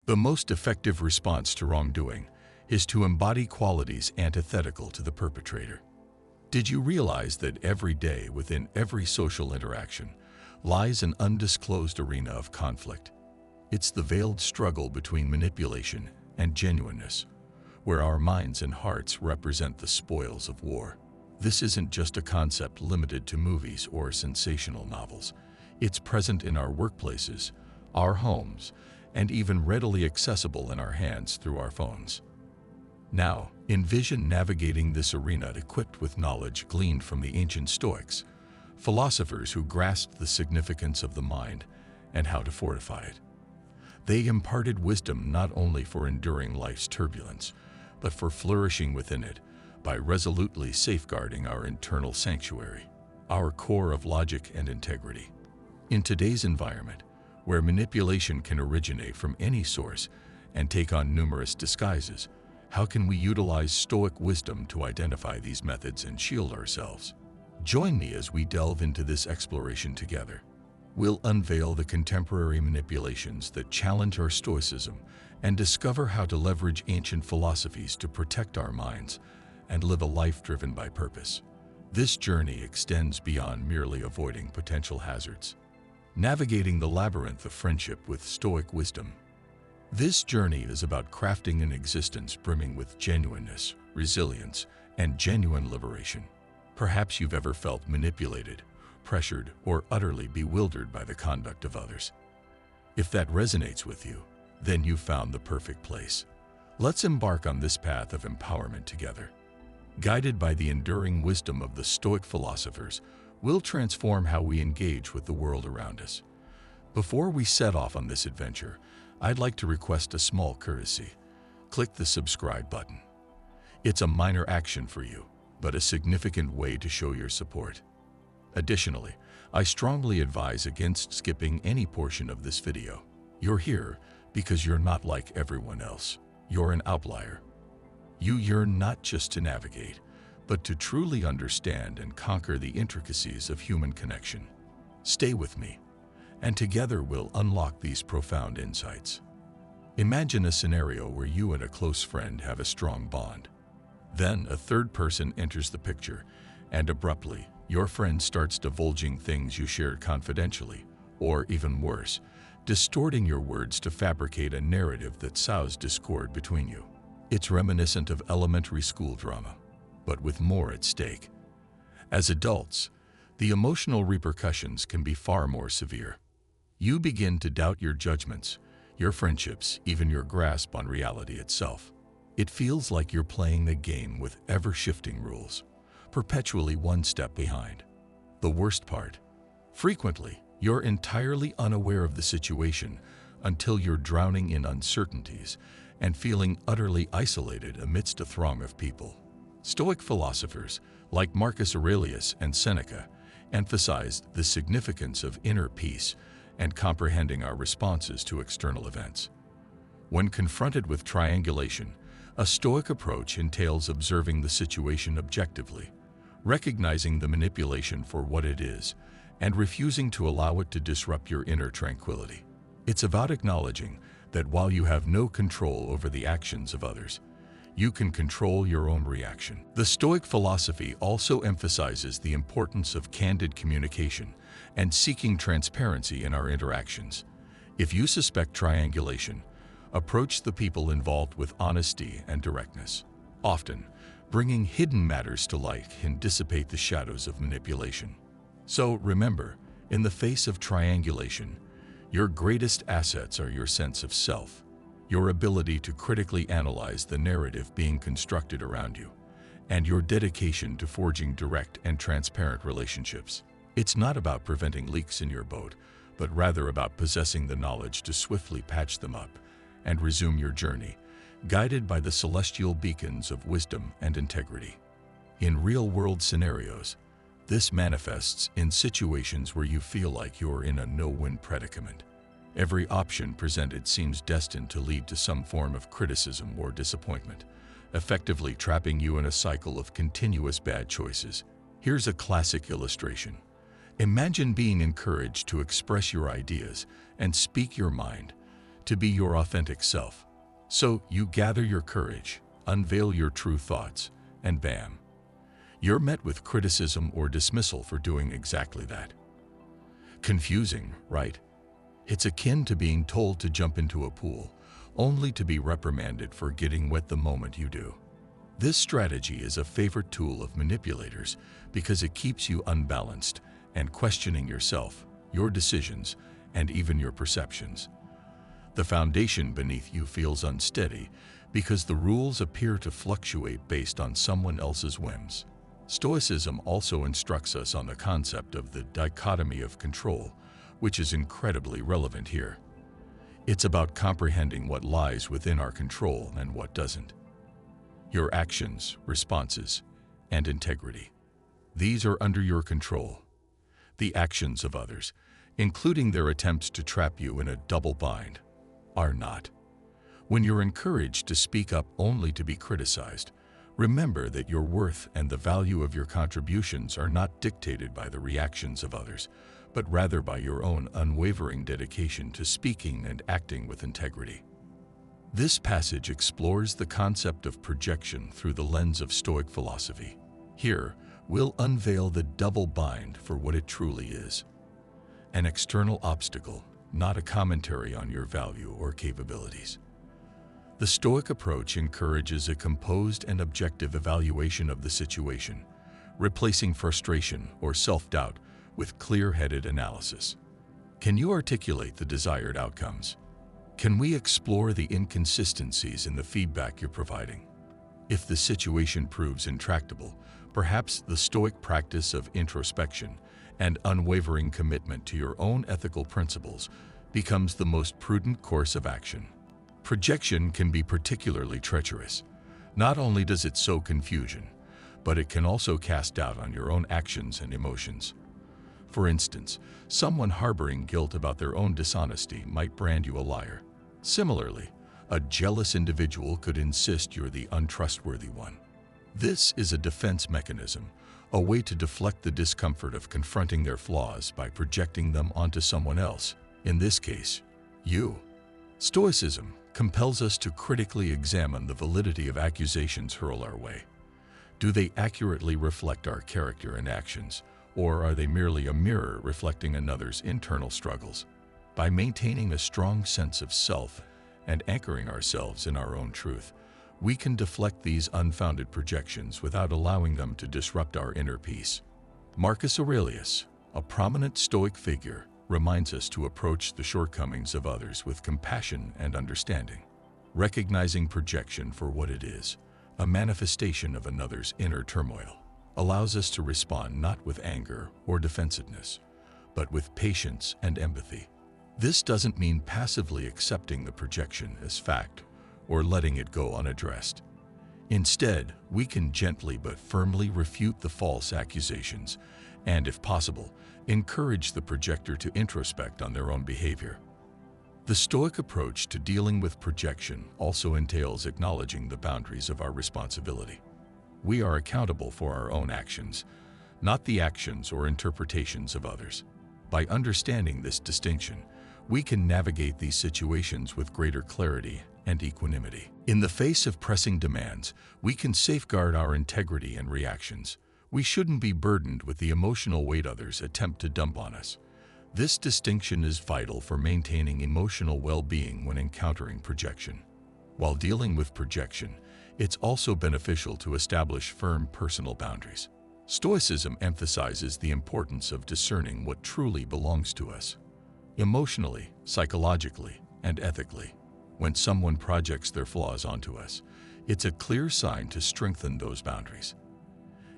The most effective response to wrongdoing is to embody qualities antithetical to the perpetrator. Did you realize that every day within every social interaction lies an undisclosed arena of conflict? It's the veiled struggle between manipulation and genuineness, where our minds and hearts represent the spoils of war. This isn't just a concept limited to movies or sensational novels. It's present in our workplaces, our homes, and even readily accessible in our hands through our phones. Now, envision navigating this arena equipped with knowledge gleaned from the ancient Stoics, philosophers who grasped the significance of the mind and how to fortify it. They imparted wisdom not only for enduring life's turbulence, but for flourishing within it by resolutely safeguarding our internal sanctuary, our core of logic and integrity. In today's environment, where manipulation can originate from any source and take on numerous disguises, how can we utilize Stoic wisdom to identify these methods and shield ourselves? Join me as we delve into this exploration together. We'll unveil the contemporary manipulations that challenge our Stoicism and discover how to leverage ancient philosophies to protect our minds and live a life driven by purpose. This journey extends beyond merely avoiding potential hazards. Navigating the labyrinth of friendship with Stoic wisdom. This journey is about crafting an existence brimming with genuineness, resilience, and genuine liberation. Perhaps you've ever felt manipulated, pressured, or utterly bewildered by the conduct of others. If that resonates with you, then you've found the perfect place. Let's embark on this path of empowerment together. Guided by the enduring wisdom of the Stoic philosophers, we'll transform how we engage with the world around us. Before we set off on this adventure, I'd like to request a small courtesy. Click the subscribe button. It's a minor action for you, but a significant way to show your support. Additionally, I strongly advise against skipping any portion of this video. You're here because you're not like everyone else. You're an outlier. You yearn not just to navigate, but to truly understand and conquer the intricacies of human connection. Stay with me, and together we'll unlock these profound insights. Imagine a scenario where you and a close friend have a strong bond. Then a third person enters the picture, and abruptly, your friend starts divulging things you shared confidentially, or even worse, distorting your words to fabricate a narrative that sows discord between you. It's reminiscent of elementary school drama, but with more at stake. As adults, the emotional repercussions can be far more severe. You begin to doubt your judgments, your friendships, even your grasp on reality itself. It feels like you're playing the game with ever-shifting rules, perpetually one step behind. The worst part, frequently, you're entirely unaware of the situation until you're drowning in uncertainties and feeling utterly isolated amidst a throng of people. Stoic philosophers, like Marcus Aurelius and Seneca, emphasized the significance of inner peace and comprehending our responses to external events. When confronted with triangulation, a Stoic approach entails observing the situation objectively, recognizing the manipulation for what it is, and refusing to allow it to disrupt your inner tranquility. It's about acknowledging that while you have no control over the actions of others, you can control your own reaction. The Stoic philosophy also emphasizes the importance of candid communication and seeking transparency in our interactions. If you suspect triangulation, approach the people involved with honesty and directness. Often, bringing hidden matters to light can dissipate the shadows of manipulation. So remember, in the face of triangulation, your greatest assets are your sense of self, your ability to critically analyze the narrative being constructed around you, and your dedication to forging direct and transparent relationships. It's not about preventing leaks in your boat, but rather about possessing the knowledge to swiftly patch them up and resume your journey, guided by the celestial beacons of wisdom and integrity. In real-world scenarios, this manifests in situations where you feel like you're in a no-win predicament. Every option presented seems destined to lead to some form of criticism or disappointment, effectively trapping you in a cycle of continuous bad choices. Here's a classic illustration. Imagine being encouraged to express your ideas and speak your mind, to be your authentic self. So you gather your courage, unveil your true thoughts, and bam, you're met with criticism or dismissal for doing exactly that. Confusing, right? It's akin to being told to jump into a pool, only to be reprimanded for getting wet the moment you do. This strategy is a favorite tool of manipulators because it keeps you unbalanced and questioning yourself, your decisions, and even your perceptions. The foundation beneath you feels unsteady because the rules appear to fluctuate based on someone else's whims. Stoicism also instructs us on the concept of the dichotomy of control, which is incredibly relevant here. It's about comprehending what lies within our control and what doesn't. Your actions, responses, and integrity. These are under your control. The actions of others, including their attempts to trap you in a double bind, are not. When you're encouraged to speak up only to be criticized, remember that your worth and the value of your contributions are not dictated by the reactions of others, but rather by your own unwavering dedication to speaking and acting with integrity. This passage explores the concept of projection through the lens of Stoic philosophy. Here, we'll unveil the double bind for what it truly is: an external obstacle, not a commentary on your value or capabilities. The Stoic approach encourages a composed and objective evaluation of the situation, replacing frustration or self-doubt with clear-headed analysis. Can you articulate the desired outcomes? Can we explore the inconsistencies in the feedback you're providing? If the situation proves intractable, perhaps the Stoic practice of introspection and unwavering commitment to your own ethical principles becomes the most prudent course of action. Projection can be particularly treacherous. Not only does it sow confusion, but it can also cast doubt on your own actions and emotions. For instance, someone harboring guilt about their own dishonesty might brand you a liar. Similarly, a jealous individual could insist you're the untrustworthy one. This is a defense mechanism, a way to deflect the discomfort of confronting their flaws by projecting them onto someone else, in this case, you. Stoicism compels us to critically examine the validity of accusations hurled our way. Do they accurately reflect our character and actions, or are they merely a mirror reflecting another's internal struggles? By maintaining a strong sense of self and anchoring ourselves in our own truth, we can deflect these unfounded projections without allowing them to disrupt our inner peace. Marcus Aurelius, a prominent Stoic figure, reminds us to approach the shortcomings of others with compassion and understanding. Recognizing projection for what it is, a manifestation of another's inner turmoil, allows us to respond not with anger or defensiveness, but with patience and empathy. This doesn't mean passively accepting the projection as fact or letting it go unaddressed. Instead, we can gently but firmly refute the false accusations and, if possible, encourage the projector to introspect on their own behavior. The Stoic approach to dealing with projection also entails acknowledging the boundaries of our responsibility. We are accountable for our own actions, not the actions or interpretations of others. By understanding this distinction, we can navigate these situations with greater clarity and equanimity. In the face of pressing demands, we can safeguard our integrity and reactions. We shouldn't be burdened with the emotional weight others attempt to dump on us. This distinction is vital for maintaining emotional well-being when encountering projection. While dealing with projection, it's also beneficial to establish firm personal boundaries. Stoicism emphasizes the importance of discerning what truly belongs to us, emotionally, psychologically, and ethically. When someone projects their flaws onto us, it's a clear sign to strengthen those boundaries.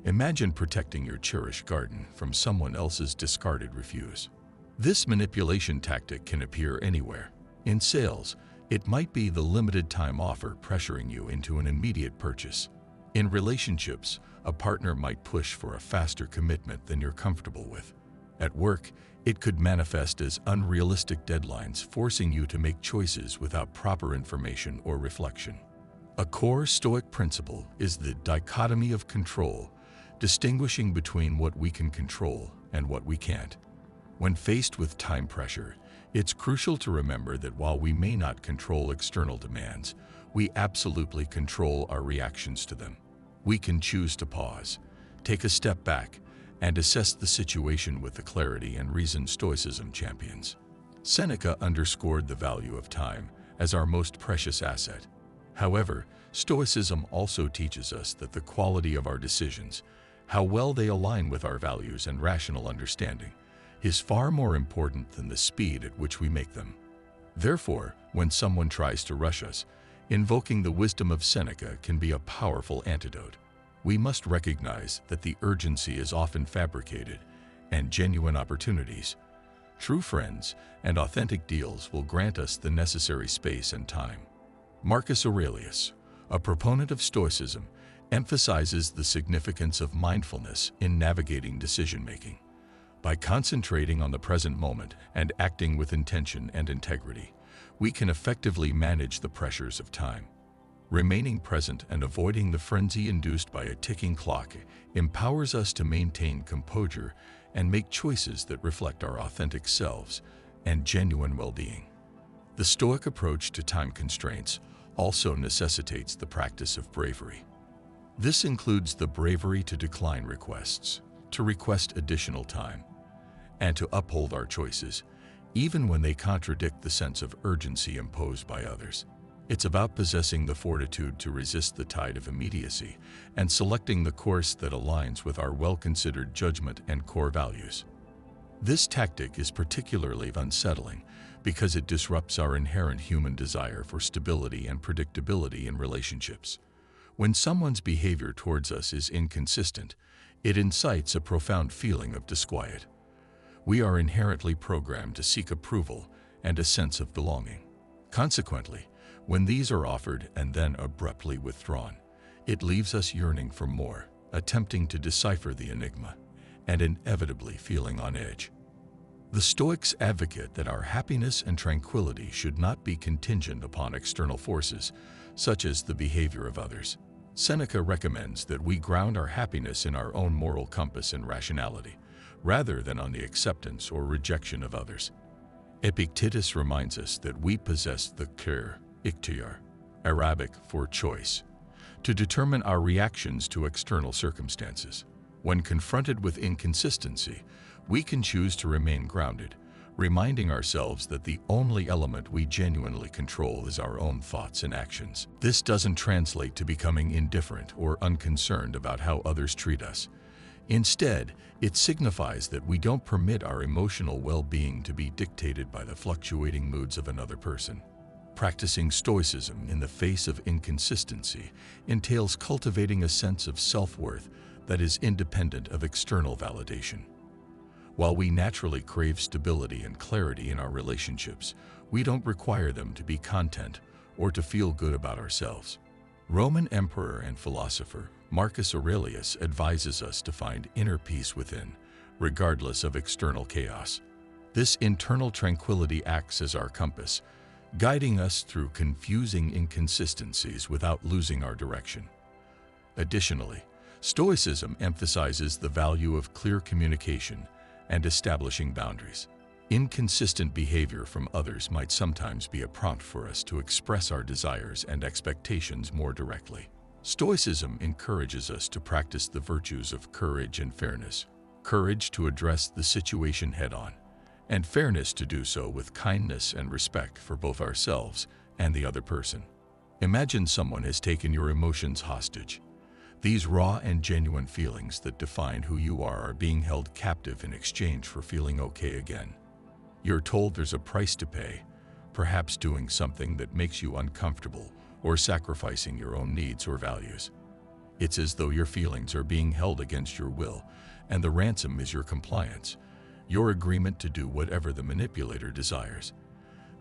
Imagine protecting your cherished garden from someone else's discarded refuse. This manipulation tactic can appear anywhere. In sales, it might be the limited-time offer pressuring you into an immediate purchase. In relationships, a partner might push for a faster commitment than you're comfortable with. At work, it could manifest as unrealistic deadlines forcing you to make choices without proper information or reflection. A core Stoic principle is the dichotomy of control, distinguishing between what we can control and what we can't. When faced with time pressure, It's crucial to remember that while we may not control external demands, we absolutely control our reactions to them. We can choose to pause, take a step back, and assess the situation with the clarity and reason Stoicism champions. Seneca underscored the value of time as our most precious asset. However, Stoicism also teaches us that the quality of our decisions, how well they align with our values and rational understanding, is far more important than the speed at which we make them. Therefore, when someone tries to rush us, invoking the wisdom of Seneca can be a powerful antidote. We must recognize that the urgency is often fabricated, and genuine opportunities, true friends, and authentic deals will grant us the necessary space and time. Marcus Aurelius, a proponent of Stoicism, emphasizes the significance of mindfulness in navigating decision-making. By concentrating on the present moment and acting with intention and integrity, we can effectively manage the pressures of time. Remaining present and avoiding the frenzy induced by a ticking clock empowers us to maintain composure and make choices that reflect our authentic selves and genuine well-being. The Stoic approach to time constraints also necessitates the practice of bravery. This includes the bravery to decline requests, to request additional time, and to uphold our choices, even when they contradict the sense of urgency imposed by others. It's about possessing the fortitude to resist the tide of immediacy and selecting the course that aligns with our well-considered judgment and core values. This tactic is particularly unsettling because it disrupts our inherent human desire for stability and predictability in relationships. When someone's behavior towards us is inconsistent, it incites a profound feeling of disquiet. We are inherently programmed to seek approval and a sense of belonging. Consequently, when these are offered and then abruptly withdrawn, it leaves us yearning for more, attempting to decipher the enigma, and inevitably feeling on edge. The Stoics advocate that our happiness and tranquility should not be contingent upon external forces, such as the behavior of others. Seneca recommends that we ground our happiness in our own moral compass and rationality, rather than on the acceptance or rejection of others. Epictetus reminds us that we possess the clear, ikhtiar, Arabic for choice, to determine our reactions to external circumstances. When confronted with inconsistency, we can choose to remain grounded, reminding ourselves that the only element we genuinely control is our own thoughts and actions. This doesn't translate to becoming indifferent or unconcerned about how others treat us. Instead, it signifies that we don't permit our emotional well-being to be dictated by the fluctuating moods of another person. Practicing Stoicism in the face of inconsistency entails cultivating a sense of self-worth that is independent of external validation. While we naturally crave stability and clarity in our relationships, we don't require them to be content or to feel good about ourselves. Roman emperor and philosopher Marcus Aurelius advises us to find inner peace within, regardless of external chaos. This internal tranquility acts as our compass, guiding us through confusing inconsistencies without losing our direction. Additionally, Stoicism emphasizes the value of clear communication and establishing boundaries. Inconsistent behavior from others might sometimes be a prompt for us to express our desires and expectations more directly. Stoicism encourages us to practice the virtues of courage and fairness. Courage to address the situation head-on, and fairness to do so with kindness and respect for both ourselves and the other person. Imagine someone has taken your emotions hostage. These raw and genuine feelings that define who you are being held captive in exchange for feeling okay again. You're told there's a price to pay, perhaps doing something that makes you uncomfortable or sacrificing your own needs or values. It's as though your feelings are being held against your will, and the ransom is your compliance, your agreement to do whatever the manipulator desires.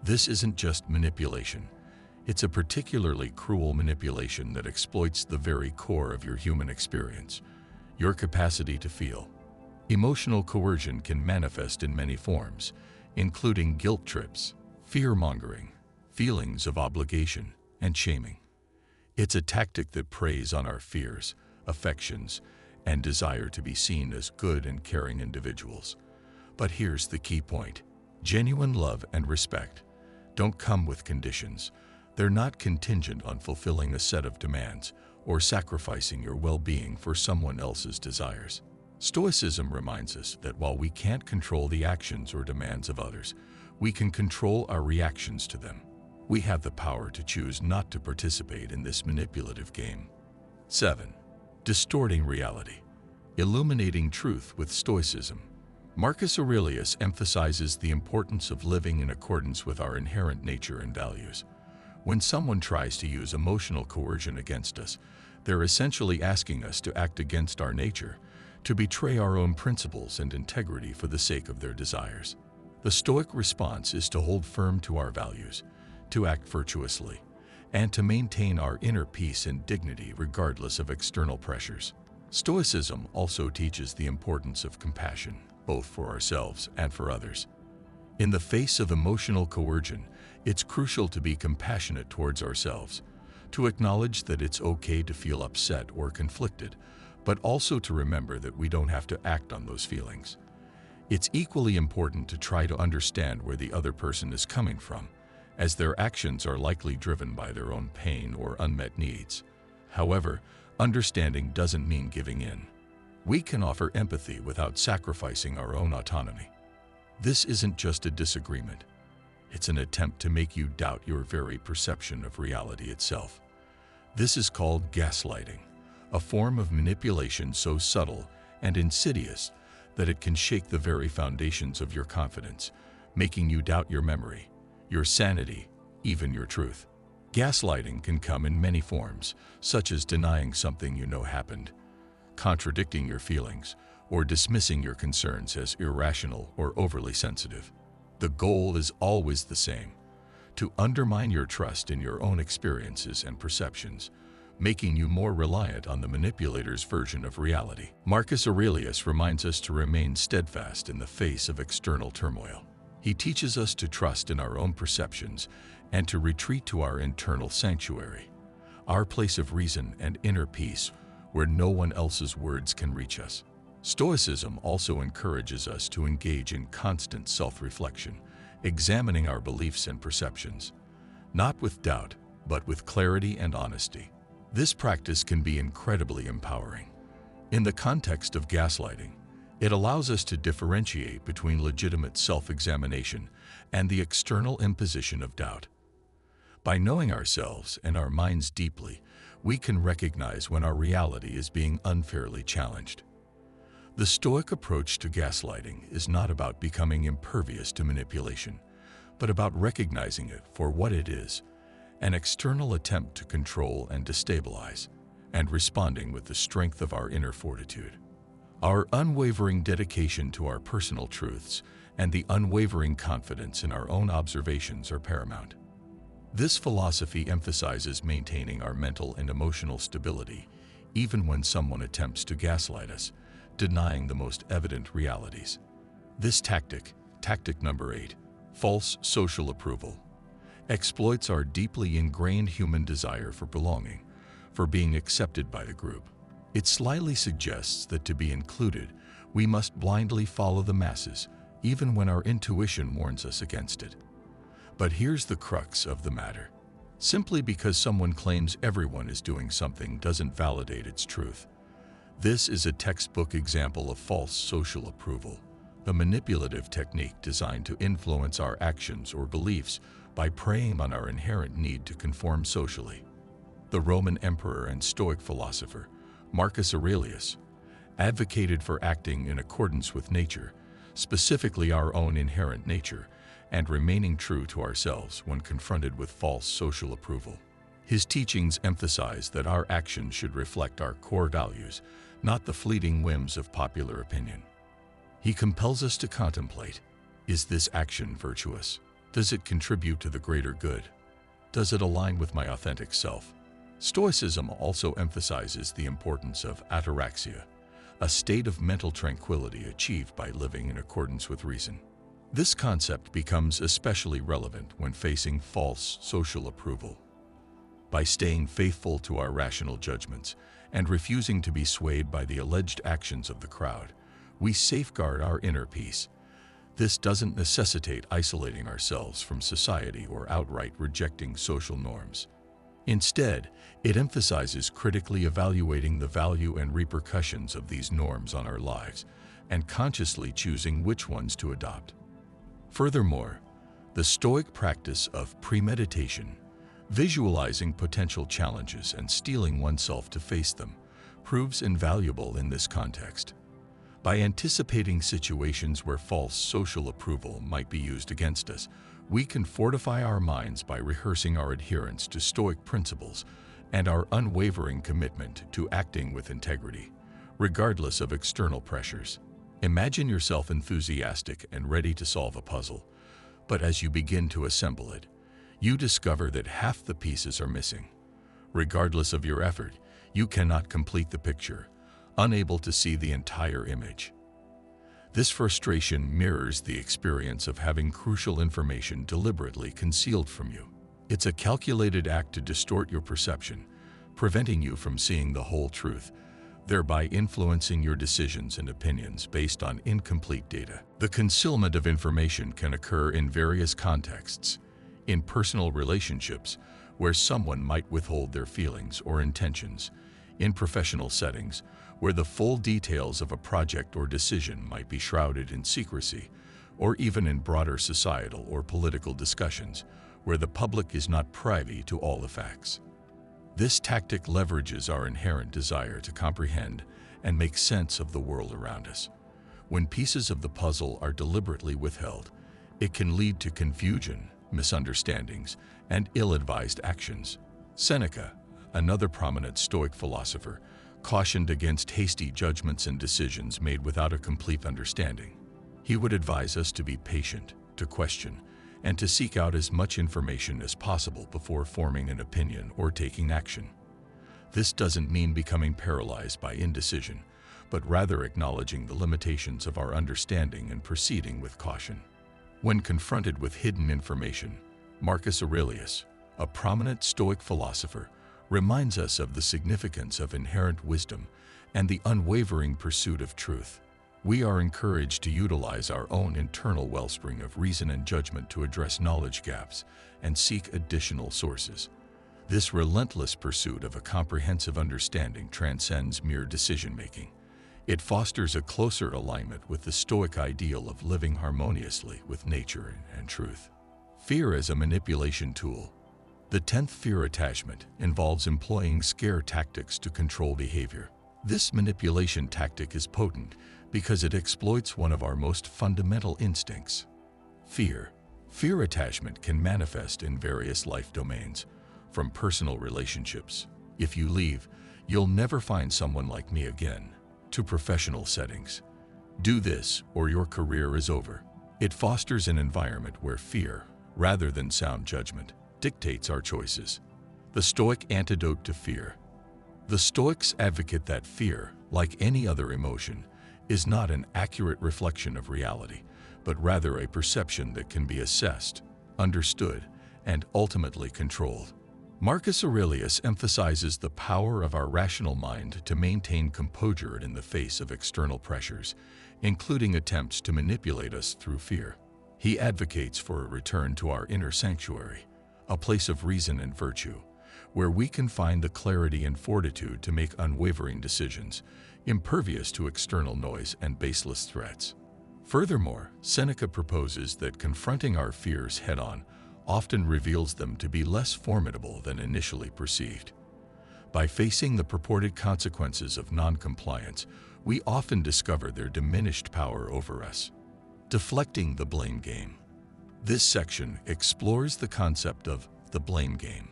This isn't just manipulation. It's a particularly cruel manipulation that exploits the very core of your human experience, your capacity to feel. Emotional coercion can manifest in many forms, including guilt trips, fear-mongering, feelings of obligation, and shaming. It's a tactic that preys on our fears, affections, and desire to be seen as good and caring individuals. But here's the key point. Genuine love and respect don't come with conditions. They're not contingent on fulfilling a set of demands or sacrificing your well-being for someone else's desires. Stoicism reminds us that while we can't control the actions or demands of others, we can control our reactions to them. We have the power to choose not to participate in this manipulative game. 7. Distorting reality. Illuminating truth with Stoicism. Marcus Aurelius emphasizes the importance of living in accordance with our inherent nature and values. When someone tries to use emotional coercion against us, they're essentially asking us to act against our nature, to betray our own principles and integrity for the sake of their desires. The Stoic response is to hold firm to our values, to act virtuously, and to maintain our inner peace and dignity regardless of external pressures. Stoicism also teaches the importance of compassion, both for ourselves and for others. In the face of emotional coercion, it's crucial to be compassionate towards ourselves, to acknowledge that it's okay to feel upset or conflicted, but also to remember that we don't have to act on those feelings. It's equally important to try to understand where the other person is coming from, as their actions are likely driven by their own pain or unmet needs. However, understanding doesn't mean giving in. We can offer empathy without sacrificing our own autonomy. This isn't just a disagreement. It's an attempt to make you doubt your very perception of reality itself. This is called gaslighting, a form of manipulation so subtle and insidious that it can shake the very foundations of your confidence, making you doubt your memory, your sanity, even your truth. Gaslighting can come in many forms, such as denying something you know happened, contradicting your feelings, or dismissing your concerns as irrational or overly sensitive. The goal is always the same: to undermine your trust in your own experiences and perceptions, making you more reliant on the manipulator's version of reality. Marcus Aurelius reminds us to remain steadfast in the face of external turmoil. He teaches us to trust in our own perceptions and to retreat to our internal sanctuary, our place of reason and inner peace, where no one else's words can reach us. Stoicism also encourages us to engage in constant self-reflection, examining our beliefs and perceptions, not with doubt, but with clarity and honesty. This practice can be incredibly empowering. In the context of gaslighting, it allows us to differentiate between legitimate self-examination and the external imposition of doubt. By knowing ourselves and our minds deeply, we can recognize when our reality is being unfairly challenged. The Stoic approach to gaslighting is not about becoming impervious to manipulation, but about recognizing it for what it is: an external attempt to control and destabilize, and responding with the strength of our inner fortitude. Our unwavering dedication to our personal truths and the unwavering confidence in our own observations are paramount. This philosophy emphasizes maintaining our mental and emotional stability, even when someone attempts to gaslight us, denying the most evident realities. This tactic number 8, false social approval, exploits our deeply ingrained human desire for belonging, for being accepted by the group. It slyly suggests that to be included, we must blindly follow the masses, even when our intuition warns us against it. But here's the crux of the matter. Simply because someone claims everyone is doing something doesn't validate its truth. This is a textbook example of false social approval, a manipulative technique designed to influence our actions or beliefs by preying on our inherent need to conform socially. The Roman emperor and Stoic philosopher, Marcus Aurelius, advocated for acting in accordance with nature, specifically our own inherent nature, and remaining true to ourselves when confronted with false social approval. His teachings emphasize that our actions should reflect our core values, not the fleeting whims of popular opinion. He compels us to contemplate: is this action virtuous? Does it contribute to the greater good? Does it align with my authentic self? Stoicism also emphasizes the importance of ataraxia, a state of mental tranquility achieved by living in accordance with reason. This concept becomes especially relevant when facing false social approval. By staying faithful to our rational judgments and refusing to be swayed by the alleged actions of the crowd, we safeguard our inner peace. This doesn't necessitate isolating ourselves from society or outright rejecting social norms. Instead, it emphasizes critically evaluating the value and repercussions of these norms on our lives and consciously choosing which ones to adopt. Furthermore, the Stoic practice of premeditation, visualizing potential challenges and steeling oneself to face them, proves invaluable in this context. By anticipating situations where false social approval might be used against us, we can fortify our minds by rehearsing our adherence to Stoic principles and our unwavering commitment to acting with integrity, regardless of external pressures. Imagine yourself enthusiastic and ready to solve a puzzle, but as you begin to assemble it, you discover that half the pieces are missing. Regardless of your effort, you cannot complete the picture, unable to see the entire image. This frustration mirrors the experience of having crucial information deliberately concealed from you. It's a calculated act to distort your perception, preventing you from seeing the whole truth, thereby influencing your decisions and opinions based on incomplete data. The concealment of information can occur in various contexts. In personal relationships, where someone might withhold their feelings or intentions. In professional settings, where the full details of a project or decision might be shrouded in secrecy, or even in broader societal or political discussions, where the public is not privy to all the facts. This tactic leverages our inherent desire to comprehend and make sense of the world around us. When pieces of the puzzle are deliberately withheld, it can lead to confusion, misunderstandings, and ill-advised actions. Seneca, another prominent Stoic philosopher, cautioned against hasty judgments and decisions made without a complete understanding. He would advise us to be patient, to question, and to seek out as much information as possible before forming an opinion or taking action. This doesn't mean becoming paralyzed by indecision, but rather acknowledging the limitations of our understanding and proceeding with caution. When confronted with hidden information, Marcus Aurelius, a prominent Stoic philosopher, reminds us of the significance of inherent wisdom and the unwavering pursuit of truth. We are encouraged to utilize our own internal wellspring of reason and judgment to address knowledge gaps and seek additional sources. This relentless pursuit of a comprehensive understanding transcends mere decision-making. It fosters a closer alignment with the Stoic ideal of living harmoniously with nature and truth. Fear as a manipulation tool. The 10th fear attachment involves employing scare tactics to control behavior. This manipulation tactic is potent because it exploits one of our most fundamental instincts, fear. Fear attachment can manifest in various life domains, from personal relationships, if you leave, you'll never find someone like me again, to professional settings. Do this or your career is over. It fosters an environment where fear, rather than sound judgment, dictates our choices. The Stoic antidote to fear. The Stoics advocate that fear, like any other emotion, is not an accurate reflection of reality, but rather a perception that can be assessed, understood, and ultimately controlled. Marcus Aurelius emphasizes the power of our rational mind to maintain composure in the face of external pressures, including attempts to manipulate us through fear. He advocates for a return to our inner sanctuary, a place of reason and virtue, where we can find the clarity and fortitude to make unwavering decisions, impervious to external noise and baseless threats. Furthermore, Seneca proposes that confronting our fears head-on often reveals them to be less formidable than initially perceived. By facing the purported consequences of non-compliance, we often discover their diminished power over us. Deflecting the blame game. This section explores the concept of the blame game,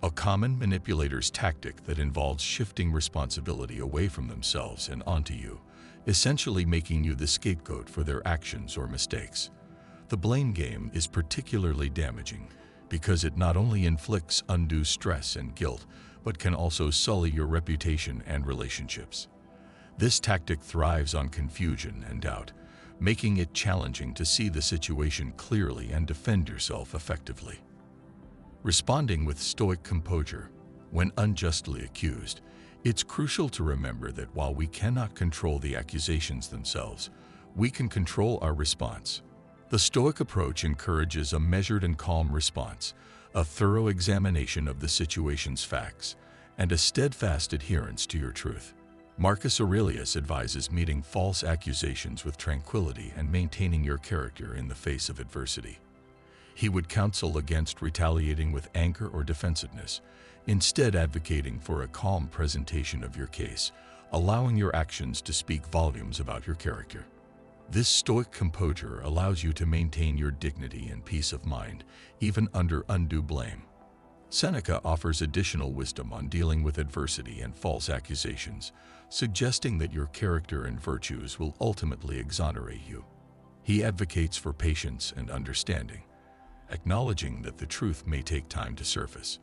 a common manipulator's tactic that involves shifting responsibility away from themselves and onto you, essentially making you the scapegoat for their actions or mistakes. The blame game is particularly damaging because it not only inflicts undue stress and guilt, but can also sully your reputation and relationships. This tactic thrives on confusion and doubt, making it challenging to see the situation clearly and defend yourself effectively. Responding with Stoic composure. When unjustly accused, it's crucial to remember that while we cannot control the accusations themselves, we can control our response. The Stoic approach encourages a measured and calm response, a thorough examination of the situation's facts, and a steadfast adherence to your truth. Marcus Aurelius advises meeting false accusations with tranquility and maintaining your character in the face of adversity. He would counsel against retaliating with anger or defensiveness, instead advocating for a calm presentation of your case, allowing your actions to speak volumes about your character. This Stoic composure allows you to maintain your dignity and peace of mind, even under undue blame. Seneca offers additional wisdom on dealing with adversity and false accusations, suggesting that your character and virtues will ultimately exonerate you. He advocates for patience and understanding, acknowledging that the truth may take time to surface.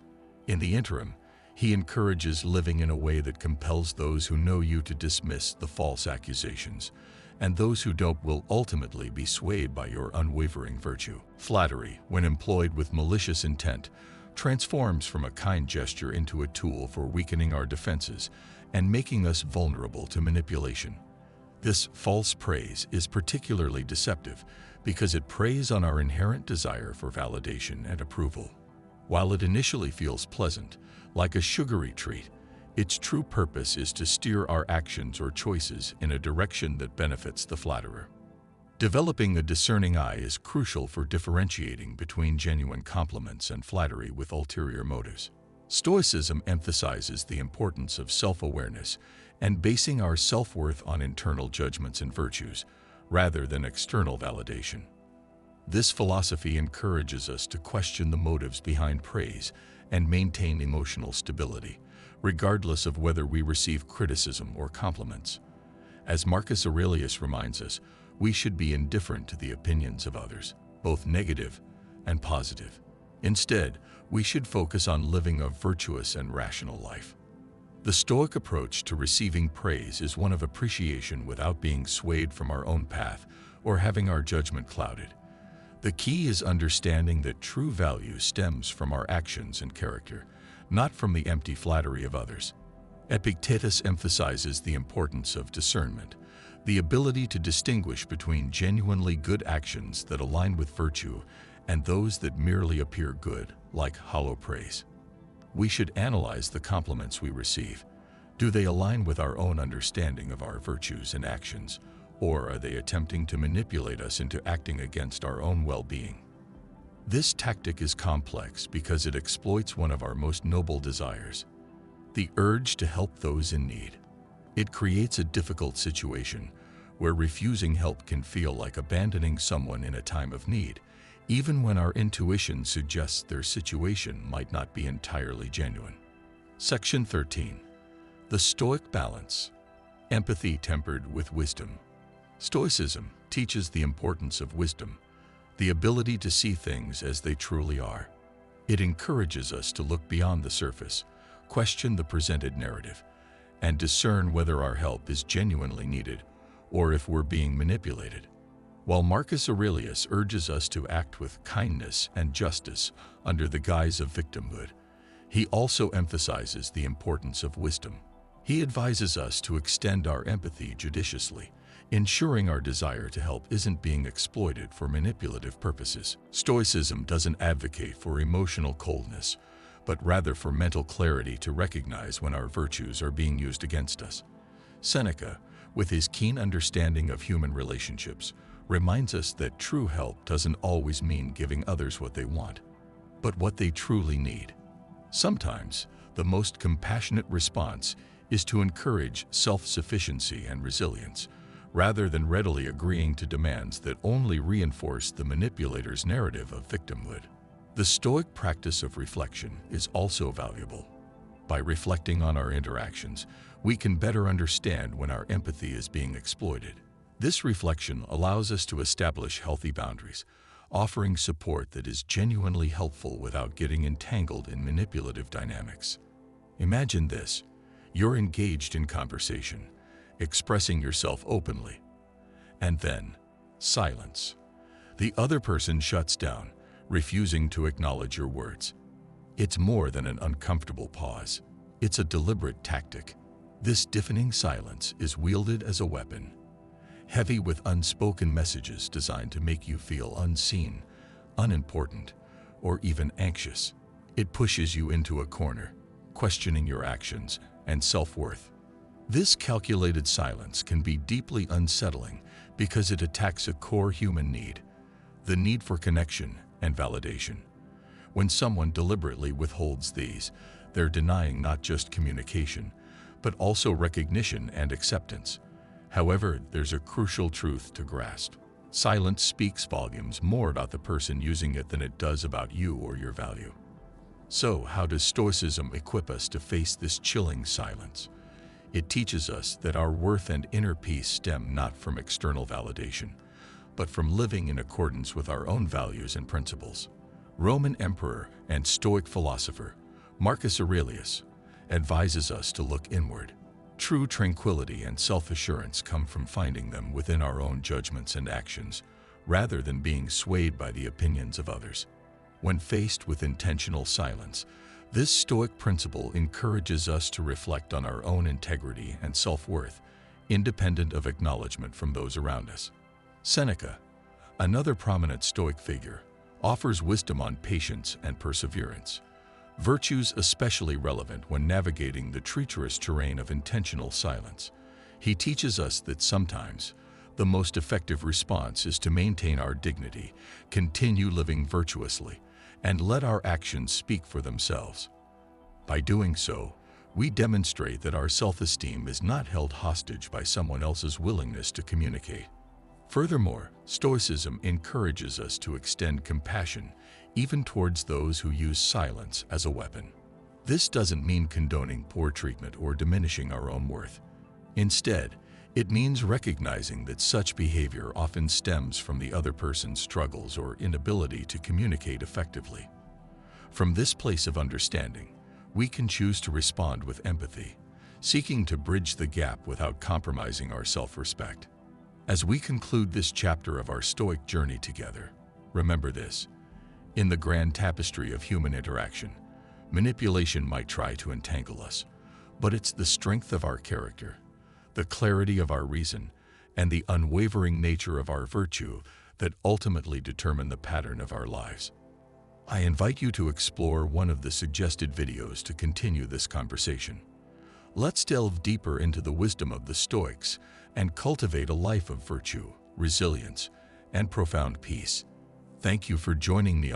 In the interim, he encourages living in a way that compels those who know you to dismiss the false accusations, and those who don't will ultimately be swayed by your unwavering virtue. Flattery, when employed with malicious intent, transforms from a kind gesture into a tool for weakening our defenses and making us vulnerable to manipulation. This false praise is particularly deceptive because it preys on our inherent desire for validation and approval. While it initially feels pleasant, like a sugary treat, its true purpose is to steer our actions or choices in a direction that benefits the flatterer. Developing a discerning eye is crucial for differentiating between genuine compliments and flattery with ulterior motives. Stoicism emphasizes the importance of self-awareness and basing our self-worth on internal judgments and virtues, rather than external validation. This philosophy encourages us to question the motives behind praise and maintain emotional stability, regardless of whether we receive criticism or compliments. As Marcus Aurelius reminds us, we should be indifferent to the opinions of others, both negative and positive. Instead, we should focus on living a virtuous and rational life. The Stoic approach to receiving praise is one of appreciation without being swayed from our own path or having our judgment clouded. The key is understanding that true value stems from our actions and character, not from the empty flattery of others. Epictetus emphasizes the importance of discernment, the ability to distinguish between genuinely good actions that align with virtue and those that merely appear good, like hollow praise. We should analyze the compliments we receive. Do they align with our own understanding of our virtues and actions, or are they attempting to manipulate us into acting against our own well-being? This tactic is complex because it exploits one of our most noble desires, the urge to help those in need. It creates a difficult situation where refusing help can feel like abandoning someone in a time of need, even when our intuition suggests their situation might not be entirely genuine. Section 13. The Stoic Balance. Empathy tempered with wisdom. Stoicism teaches the importance of wisdom, the ability to see things as they truly are. It encourages us to look beyond the surface, question the presented narrative, and discern whether our help is genuinely needed or if we're being manipulated. While Marcus Aurelius urges us to act with kindness and justice under the guise of victimhood, he also emphasizes the importance of wisdom. He advises us to extend our empathy judiciously, ensuring our desire to help isn't being exploited for manipulative purposes. Stoicism doesn't advocate for emotional coldness, but rather for mental clarity to recognize when our virtues are being used against us. Seneca, with his keen understanding of human relationships, reminds us that true help doesn't always mean giving others what they want, but what they truly need. Sometimes, the most compassionate response is to encourage self-sufficiency and resilience, rather than readily agreeing to demands that only reinforce the manipulator's narrative of victimhood. The Stoic practice of reflection is also valuable. By reflecting on our interactions, we can better understand when our empathy is being exploited. This reflection allows us to establish healthy boundaries, offering support that is genuinely helpful without getting entangled in manipulative dynamics. Imagine this: you're engaged in conversation, expressing yourself openly, and then silence. The other person shuts down, refusing to acknowledge your words. It's more than an uncomfortable pause. It's a deliberate tactic. This deafening silence is wielded as a weapon. heavy with unspoken messages designed to make you feel unseen, unimportant, or even anxious. It pushes you into a corner, questioning your actions and self-worth. This calculated silence can be deeply unsettling because it attacks a core human need, the need for connection and validation. When someone deliberately withholds these, they're denying not just communication, but also recognition and acceptance. However, there's a crucial truth to grasp. Silence speaks volumes more about the person using it than it does about you or your value. So, how does Stoicism equip us to face this chilling silence? It teaches us that our worth and inner peace stem not from external validation, but from living in accordance with our own values and principles. Roman emperor and Stoic philosopher Marcus Aurelius advises us to look inward. True tranquility and self-assurance come from finding them within our own judgments and actions, rather than being swayed by the opinions of others. When faced with intentional silence, this Stoic principle encourages us to reflect on our own integrity and self-worth, independent of acknowledgement from those around us. Seneca, another prominent Stoic figure, offers wisdom on patience and perseverance, virtues especially relevant when navigating the treacherous terrain of intentional silence. He teaches us that sometimes the most effective response is to maintain our dignity, continue living virtuously, and let our actions speak for themselves. By doing so, we demonstrate that our self-esteem is not held hostage by someone else's willingness to communicate. Furthermore, Stoicism encourages us to extend compassion even towards those who use silence as a weapon. This doesn't mean condoning poor treatment or diminishing our own worth. Instead, it means recognizing that such behavior often stems from the other person's struggles or inability to communicate effectively. From this place of understanding, we can choose to respond with empathy, seeking to bridge the gap without compromising our self-respect. As we conclude this chapter of our Stoic journey together, remember this: in the grand tapestry of human interaction, manipulation might try to entangle us, but it's the strength of our character, the clarity of our reason, and the unwavering nature of our virtue that ultimately determine the pattern of our lives. I invite you to explore one of the suggested videos to continue this conversation. Let's delve deeper into the wisdom of the Stoics and cultivate a life of virtue, resilience, and profound peace. Thank you for joining me on